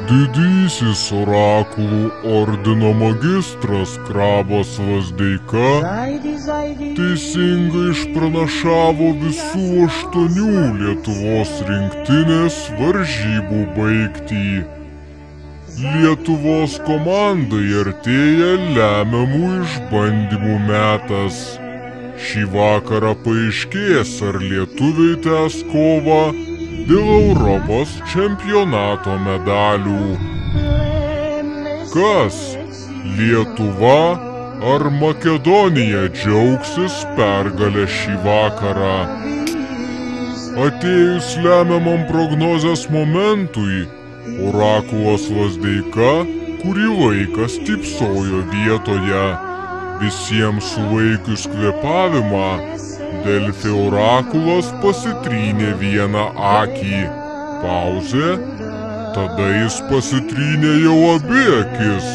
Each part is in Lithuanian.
Didysis orakulų ordino magistras Krabas Lazdeika teisingai išpranašavo visų 8 Lietuvos rinktinės varžybų baigtį. Lietuvos komandai artėja lemiamų išbandymų metas. Šį vakarą paaiškės, ar lietuviai tęs kovą dėl Europos čempionato medalių. Kas, Lietuva ar Makedonija džiaugsis pergalę šį vakarą? Atėjus lemiamam prognozės momentui, orakulas Lazdeika kurį laiką stypsojo vietoje. Visiems sulaikius kvėpavimą, Delfi orakulas pasitrynė vieną akį. Pauzė, tada jis pasitrynė jau abi akis.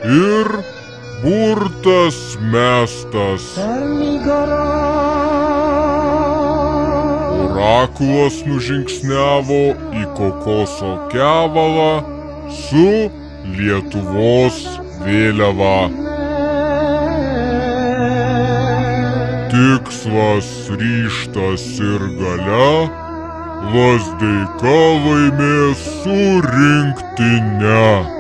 Ir burtas mestas. Orakulas nužingsniavo į kokoso kevalą su Lietuvos vėliava. Tikslas, ryžtas ir galia, Lazdeika laimės su rinktine.